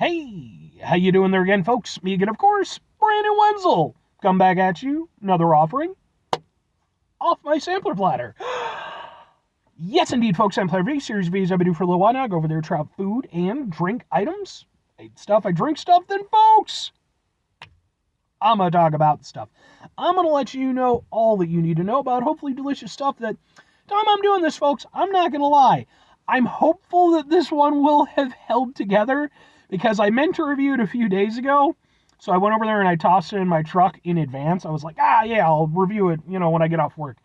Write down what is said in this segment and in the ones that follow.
Hey, how you doing there again, folks? Me again, of course, Brandon Wenzel. Come back at you, another offering off my sampler platter. Yes, indeed, folks, I'm Platter series of videos I've been doing for a little while now. I go over there, try out food and drink items. I drink stuff, then, folks, I'm going to talk about the stuff. I'm going to let you know all that you need to know about hopefully delicious stuff that, time I'm doing this, folks, I'm not going to lie. I'm hopeful that this one will have held together because I meant to review it a few days ago. So I went over there and I tossed it in my truck in advance. I was like, yeah, I'll review it, when I get off work.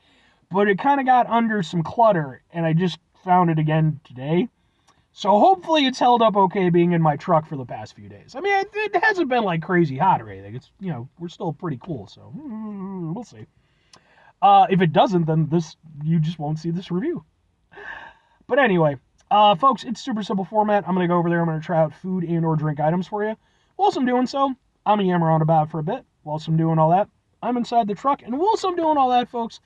But it kind of got under some clutter and I just found it again today. So hopefully it's held up okay being in my truck for the past few days. I mean, it hasn't been like crazy hot or anything. It's, we're still pretty cool, so we'll see. If it doesn't, then you just won't see this review. But anyway, folks, it's super simple format. I'm going to go over there. I'm going to try out food and or drink items for you. Whilst I'm doing so, I'm going to yammer on about for a bit. Whilst I'm doing all that, I'm inside the truck. And whilst I'm doing all that, folks,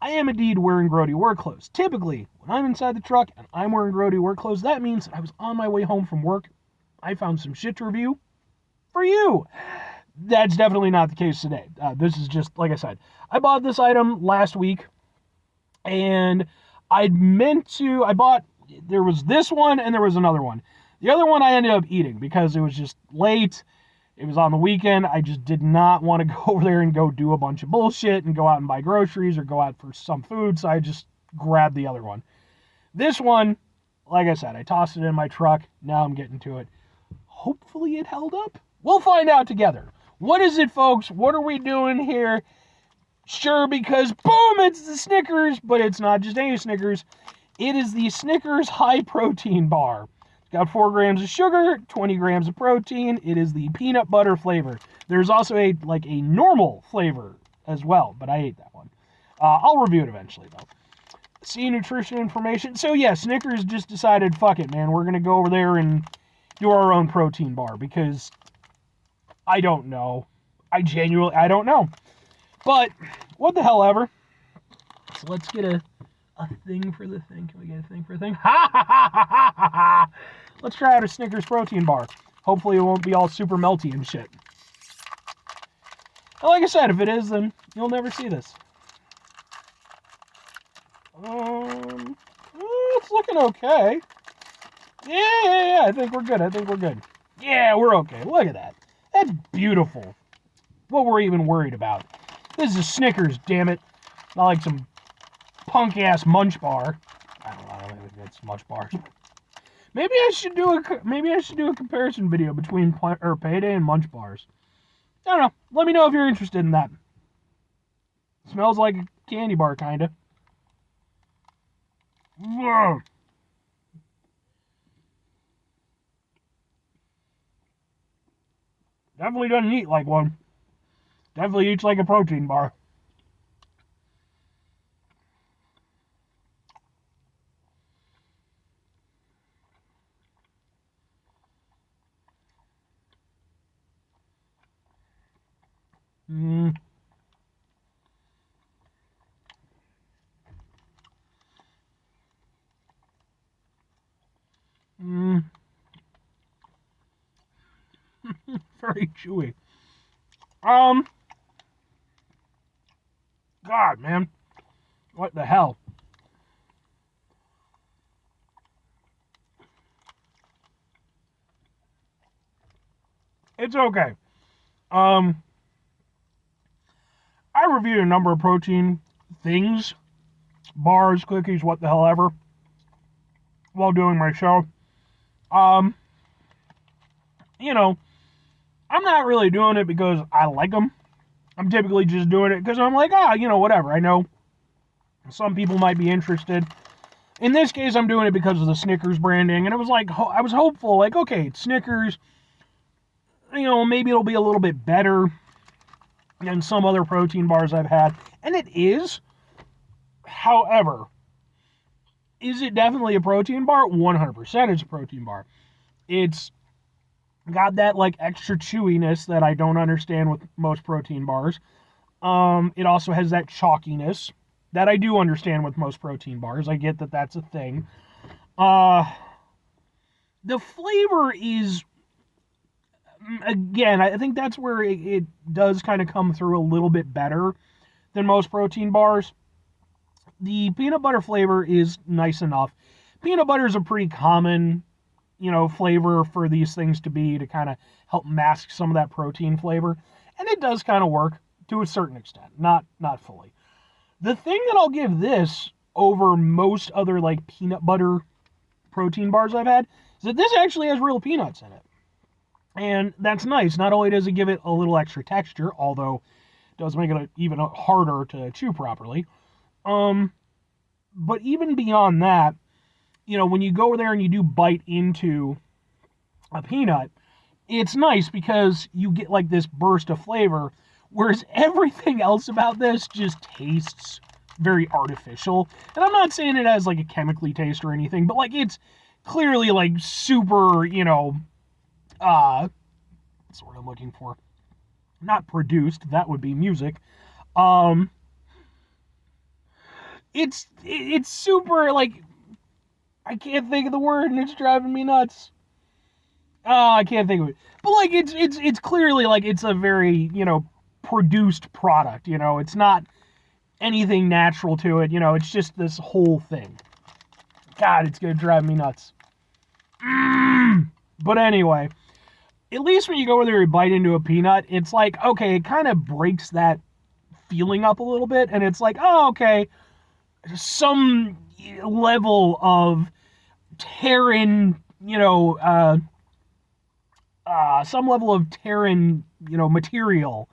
I am indeed wearing grody work clothes. Typically, when I'm inside the truck and I'm wearing grody work clothes, that means that I was on my way home from work. I found some shit to review for you. That's definitely not the case today. This is just, like I said, I bought this item last week, and there was this one and there was another one. The other one I ended up eating because it was just late. It was on the weekend. I just did not want to go over there and go do a bunch of bullshit and go out and buy groceries or go out for some food, so I just grabbed the other one. This one, like I said, I tossed it in my truck. Now I'm getting to it. Hopefully it held up. We'll find out together. What is it, folks? What are we doing here? Sure, because boom, it's the Snickers, but it's not just any Snickers. It is the Snickers high protein bar. It's got 4 grams of sugar, 20 grams of protein. It is the peanut butter flavor. There's also a normal flavor as well, but I ate that one. I'll review it eventually, though. See nutrition information. So yeah, Snickers just decided, fuck it, man. We're going to go over there and do our own protein bar because I don't know. I don't know. But, what the hell ever. So let's get a thing for the thing. Can we get a thing for a thing? Ha ha ha ha ha ha ha! Let's try out a Snickers protein bar. Hopefully it won't be all super melty and shit. And like I said, if it is, then you'll never see this. It's looking okay. Yeah, I think we're good. Yeah, we're okay. Look at that. That's beautiful. What we're even worried about. This is Snickers, damn it. Not like some punk-ass Munch bar. I don't think it's Munch bars. Maybe I should do a comparison video between Payday and Munch bars. I don't know. Let me know if you're interested in that. Smells like a candy bar, kinda. Ugh. Definitely doesn't eat like one. Definitely eats like a protein bar. Very chewy. God, man. What the hell? It's okay. I reviewed a number of protein things, bars, cookies, what the hell ever, while doing my show. I'm not really doing it because I like them. I'm typically just doing it because I'm like, whatever. I know some people might be interested. In this case, I'm doing it because of the Snickers branding, and it was like, I was hopeful, like, okay, Snickers, maybe it'll be a little bit better than some other protein bars I've had, and it is. However, is it definitely a protein bar? 100% it's a protein bar. It's got that, extra chewiness that I don't understand with most protein bars. It also has that chalkiness that I do understand with most protein bars. I get that that's a thing. The flavor is again, I think that's where it does kind of come through a little bit better than most protein bars. The peanut butter flavor is nice enough. Peanut butter is a pretty common, flavor for these things to kind of help mask some of that protein flavor, and it does kind of work to a certain extent, not fully. The thing that I'll give this over most other like peanut butter protein bars I've had is that this actually has real peanuts in it. And that's nice. Not only does it give it a little extra texture, although it does make it even harder to chew properly. But even beyond that, when you go there and you do bite into a peanut, it's nice because you get like this burst of flavor, whereas everything else about this just tastes very artificial. And I'm not saying it has like a chemically taste or anything, but like it's clearly like super, that's what I'm looking for. Not produced, that would be music. It's super like, I can't think of the word and it's driving me nuts. I can't think of it. But like it's clearly like it's a very, produced product, it's not anything natural to it, it's just this whole thing. God, it's gonna drive me nuts. But anyway, at least when you go there and bite into a peanut, it's like, okay, it kind of breaks that feeling up a little bit, and it's like, oh, okay, some level of Terran, some level of Terran, material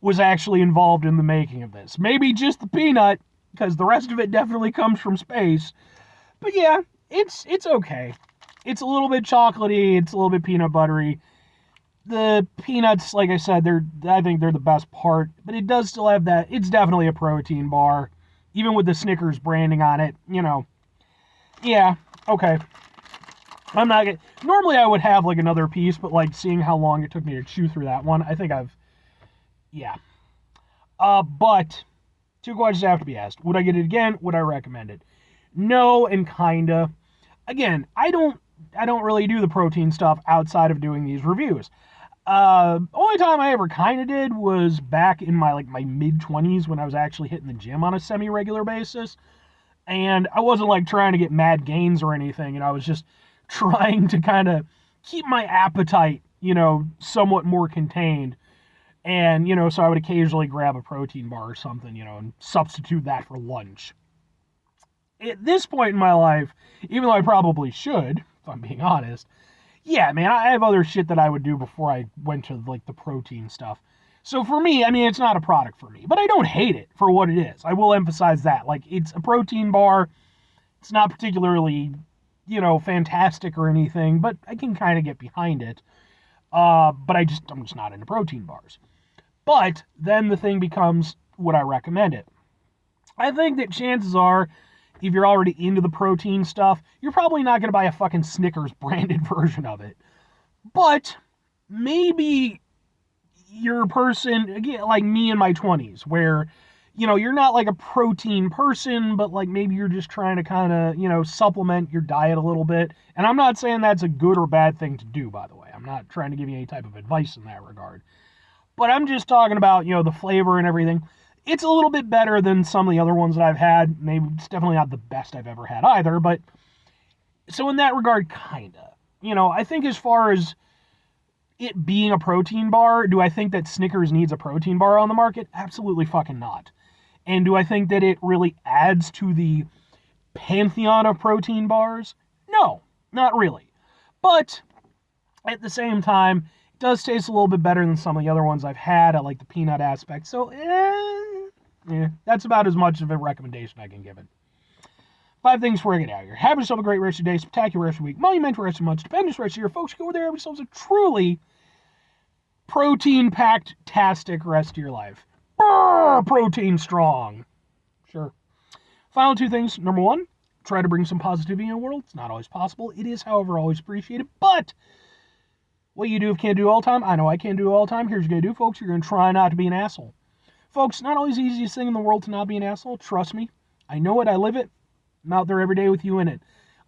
was actually involved in the making of this. Maybe just the peanut, because the rest of it definitely comes from space. But yeah, it's okay. It's a little bit chocolatey, it's a little bit peanut buttery. The peanuts, like I said, I think they're the best part, but it does still have that. It's definitely a protein bar, even with the Snickers branding on it. Yeah, okay. I'm not gonna. Normally, I would have like another piece, but like seeing how long it took me to chew through that one, I think yeah. But two questions have to be asked: would I get it again? Would I recommend it? No, and kinda. Again, I don't really do the protein stuff outside of doing these reviews. Only time I ever kind of did was back in my mid-20s when I was actually hitting the gym on a semi-regular basis. And I wasn't like trying to get mad gains or anything, I was just trying to kind of keep my appetite, somewhat more contained. And, so I would occasionally grab a protein bar or something, and substitute that for lunch. At this point in my life, even though I probably should, if I'm being honest, yeah, man, I have other shit that I would do before I went to like the protein stuff. So for me, it's not a product for me, but I don't hate it for what it is. I will emphasize that. Like, it's a protein bar. It's not particularly, fantastic or anything, but I can kind of get behind it. But I'm just not into protein bars. But then the thing becomes, would I recommend it? I think that chances are, if you're already into the protein stuff, you're probably not going to buy a fucking Snickers branded version of it. But maybe you're a person, again, like me in my 20s, where, you're not like a protein person, but like maybe you're just trying to kind of, supplement your diet a little bit. And I'm not saying that's a good or bad thing to do, by the way. I'm not trying to give you any type of advice in that regard. But I'm just talking about, the flavor and everything. It's a little bit better than some of the other ones that I've had. Maybe it's definitely not the best I've ever had either, but so in that regard, kinda. I think as far as it being a protein bar, do I think that Snickers needs a protein bar on the market? Absolutely fucking not. And do I think that it really adds to the pantheon of protein bars? No, not really. But at the same time, it does taste a little bit better than some of the other ones I've had. I like the peanut aspect, so that's about as much of a recommendation I can give it. 5 things before I get out of here. Have yourself a great rest of your day, spectacular rest of your week, monumental rest of your month, stupendous rest of your folks. Go over there, have yourselves a truly protein-packed, tastic rest of your life. Brrr, protein strong. Sure. Final 2 things. Number 1, try to bring some positivity in the world. It's not always possible. It is, however, always appreciated. But what you do if you can't do it all the time, I know I can't do it all the time. Here's what you're going to do, folks. You're going to try not to be an asshole. Folks, not always the easiest thing in the world to not be an asshole. Trust me. I know it. I live it. I'm out there every day with you in it.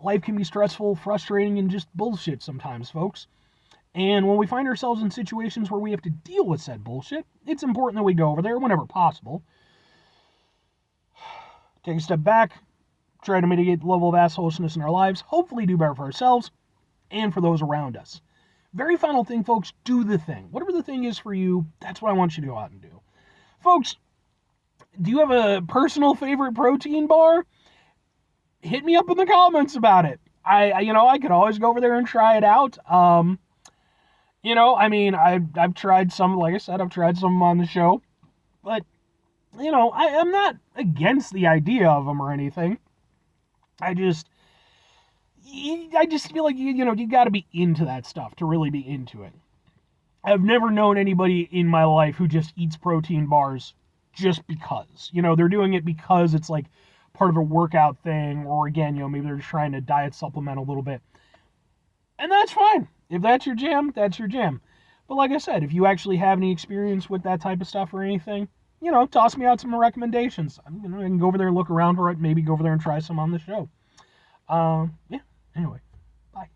Life can be stressful, frustrating, and just bullshit sometimes, folks. And when we find ourselves in situations where we have to deal with said bullshit, it's important that we go over there whenever possible. Take a step back, try to mitigate the level of assholishness in our lives, hopefully do better for ourselves and for those around us. Very final thing, folks, do the thing. Whatever the thing is for you, that's what I want you to go out and do. Folks, do you have a personal favorite protein bar? Hit me up in the comments about it. I could always go over there and try it out. I've tried some, like I said, I've tried some on the show, but, I'm not against the idea of them or anything. I just feel like, you got to be into that stuff to really be into it. I've never known anybody in my life who just eats protein bars just because. They're doing it because it's like part of a workout thing, or again, maybe they're just trying to diet supplement a little bit. And that's fine. If that's your jam, that's your jam. But like I said, if you actually have any experience with that type of stuff or anything, toss me out some recommendations. I can go over there and look around for it, maybe go over there and try some on the show. Yeah, anyway, bye.